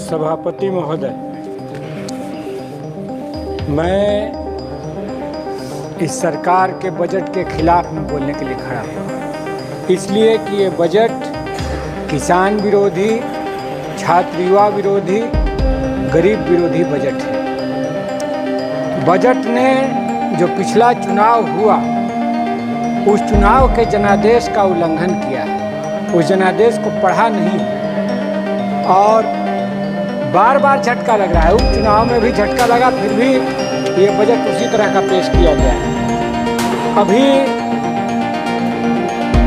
सभापति महोदय, मैं इस सरकार के बजट के खिलाफ में बोलने के लिए खड़ा हूँ, इसलिए कि ये बजट किसान विरोधी, छात्र युवा विरोधी, गरीब विरोधी बजट है। बजट ने जो पिछला चुनाव हुआ उस चुनाव के जनादेश का उल्लंघन किया है, उस जनादेश को पढ़ा नहीं और बार बार झटका लग रहा है। उस चुनाव में भी झटका लगा, फिर भी ये बजट उसी तरह का पेश किया गया है। अभी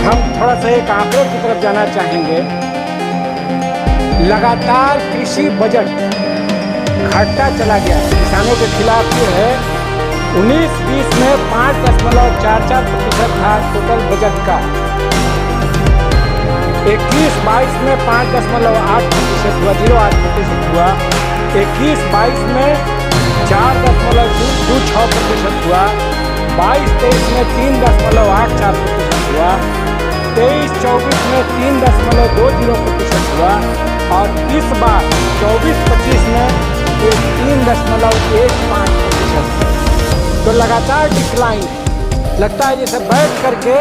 हम थोड़ा सा एक आंकड़े की तरफ जाना चाहेंगे। लगातार कृषि बजट घटता चला गया। किसानों के खिलाफ ये है 19-20 में 5.44% था टोटल बजट का, 21-22 में 5.8% हुआ, 0.8% हुआ, 21-22 में 4.26% हुआ, 22-23 में 3.84% हुआ, 23-24 में 3.20% हुआ और इस बार 24-25 में 3.15%। तो लगातार डिक्लाइन लगता है। जैसे बैठ करके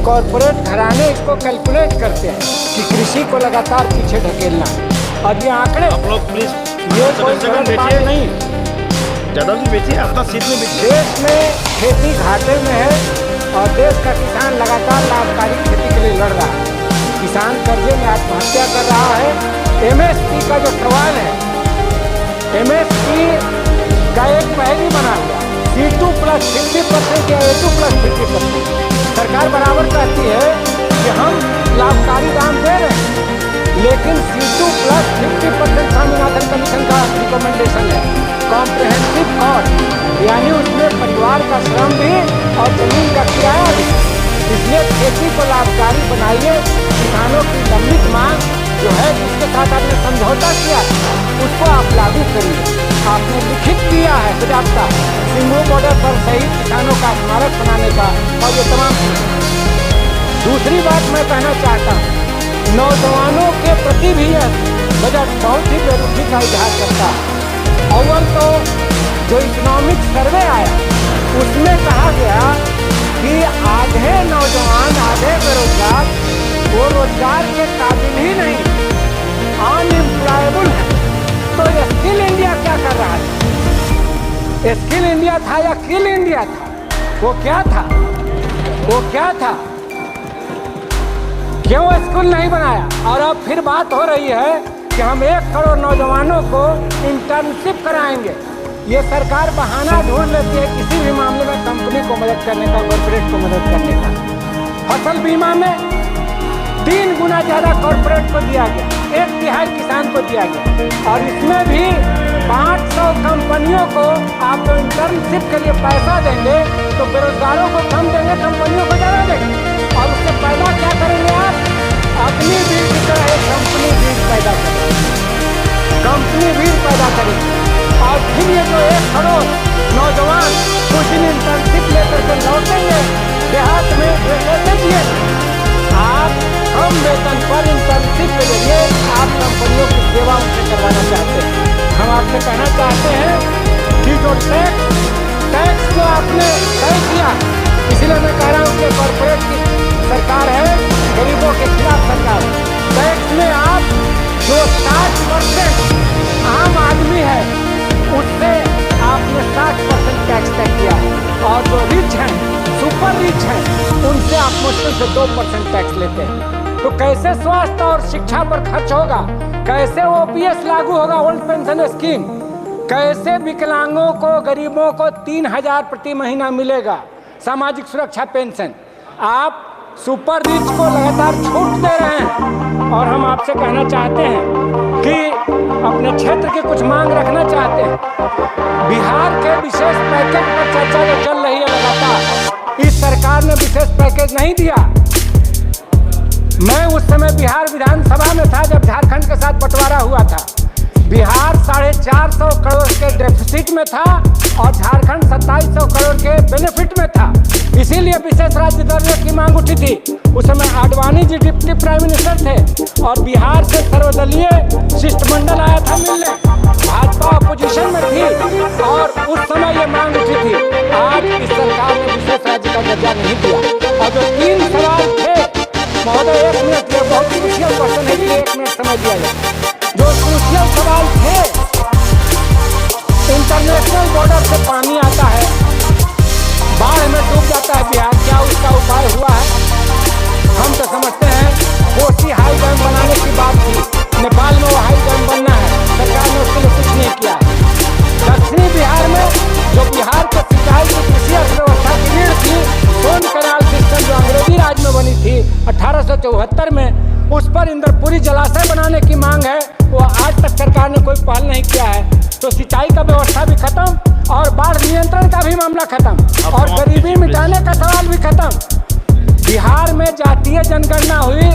कॉरपोरेट घराने इसको कैलकुलेट करते हैं कि कृषि को लगातार पीछे ढकेलना है। और ये आंकड़े आप लोग प्लीज ये कोई गलत बात नहीं। ज़्यादा भी बैठिए, अपना सीट में बैठिए। देश में खेती घाटे में है और देश का किसान लगातार लाभकारी खेती के लिए लड़ रहा है। किसान कर्जे में आत्महत्या कर रहा है। MSP का जो सवाल है, MSP का एक पहली बना हुआ C2 + 50% या A2 + 50%। सरकार बराबर कहती है कि हम लाभकारी दाम दे रहे हैं, लेकिन C2 + 50% स्वामीनाथन कमीशन का रिकमेंडेशन है। कॉम्प्रिहेंसिव कॉस्ट यानी उसमें परिवार का श्रम भी और जमीन का किराया भी। इसलिए खेती को लाभकारी बनाइए। किसानों की लंबित मांग जो है, जिसके साथ आपने समझौता किया उसको आप लागू करिए। आपने लिखित किया है प्रस्ताव सिंघू बॉर्डर पर शहीद किसानों का स्मारक बनाने का और ये तमाम। दूसरी बात मैं कहना चाहता हूँ, नौजवानों के प्रति भी यह बजट बहुत ही बेरुखी का इजहार करता है। अव्वल तो जो इकोनॉमिक सर्वे आया उसमें कहा गया कि आधे नौजवान, आधे बेरोजगार, वो रोजगार के काबिल ही नहीं, अनएम्प्लॉयबल है। तो स्किल इंडिया क्या कर रहा है? स्किल इंडिया था या किल इंडिया था? वो क्या था? वो क्या था? क्यों स्कूल नहीं बनाया? और अब फिर बात हो रही है कि हम 1 करोड़ नौजवानों को इंटर्नशिप कराएंगे। ये सरकार बहाना ढूंढ लेती है किसी भी मामले में कंपनी को मदद करने का, कॉर्पोरेट को मदद करने का। फसल बीमा में 3 गुना ज़्यादा कॉर्पोरेट को दिया गया, 1/3 किसान को दिया गया। और इसमें भी 500 कंपनियों को आप जो इंटर्नशिप के लिए पैसा देंगे तो बेरोजगारों को कम देंगे, कंपनियों को ज़्यादा देंगे। और उससे पैदा क्या करेंगे आप? अपनी बीज की तरह एक कंपनी बीज पैदा करेंगे, कंपनी बीज पैदा करेंगे। और फिर ये जो 1 करोड़ नौजवान कुछ दिन इंटर्नशिप लेकर के लौटेंगे देहात में, ऐसे दिए आप कम वेतन पर इंटर्नशिप के जरिए आप कंपनियों की सेवा उनसे करवाना चाहते हैं। हम आपसे कहना चाहते हैं कि जो टैक्स जो आपने तय किया, इसलिए मैं कह रहा हूँ कि कॉर्पोरेट की सरकार है, गरीबों के खिलाफ सरकार। टैक्स में आप जो 60% आम आदमी है उससे आपने 60% टैक्स तय किया है। और जो रिच हैं, सुपर रिच हैं, उनसे आप मुश्किल से 2% टैक्स लेते हैं। तो कैसे स्वास्थ्य और शिक्षा पर खर्च होगा? कैसे OPS लागू होगा, ओल्ड पेंशन स्कीम? कैसे विकलांगों को, गरीबों को 3,000 प्रति महीना मिलेगा सामाजिक सुरक्षा पेंशन? आप सुपर रिच को लगातार छूट दे रहे हैं। और हम आपसे कहना चाहते हैं कि अपने क्षेत्र की कुछ मांग रखना चाहते हैं। बिहार के विशेष पैकेज पर चर्चा जो चल रही है लगातार, इस सरकार ने विशेष पैकेज नहीं दिया। मैं उस समय बिहार विधानसभा में था जब झारखंड के साथ बंटवारा हुआ था। बिहार 450 करोड़ के डेफिसिट में था और झारखंड 2700 करोड़ के बेनिफिट में था। इसीलिए विशेष राज्य दर्जे की मांग उठी थी। उस समय Advani ji deputy prime minister थे और बिहार से सर्वदलीय शिष्टमंडल आया था मिलने। थी और उस समय ये मांग उठी थी। आज इस सरकार ने विशेष राज्य का दर्जा नहीं दिया। और जो 3 सवाल थे महोदय, 1 मिनट, ये बहुत क्रूशियल क्वेश्चन है, इसलिए 1 मिनट समय दिया जाए। जो क्रूशियल सवाल थे, इंटरनेशनल बॉर्डर से पानी आता है, बाढ़ में डूब जाता है बिहार, क्या उसका उपाय हुआ है? हम तो समझते हैं कोसी हाई डैम बनाने की बात थी, नेपाल में वो हाई डैम बनना है, सरकार ने उसके लिए कुछ नहीं किया। दक्षिणी बिहार में जो बिहार के सिंचाई की कृषि अर्थव्यवस्था की रीढ़ थी, सोन कैनाल सिस्टम जो अंग्रेजी राज में बनी थी 1874 में, उस पर इंद्रपुरी जलाशय बनाने की मांग है, वो आज तक सरकार ने कोई पहल नहीं किया है। तो सिंचाई का व्यवस्था भी खत्म और बाढ़ नियंत्रण का भी मामला खत्म और गरीबी मिटाने का सवाल भी खत्म। बिहार में जातीय जनगणना हुई।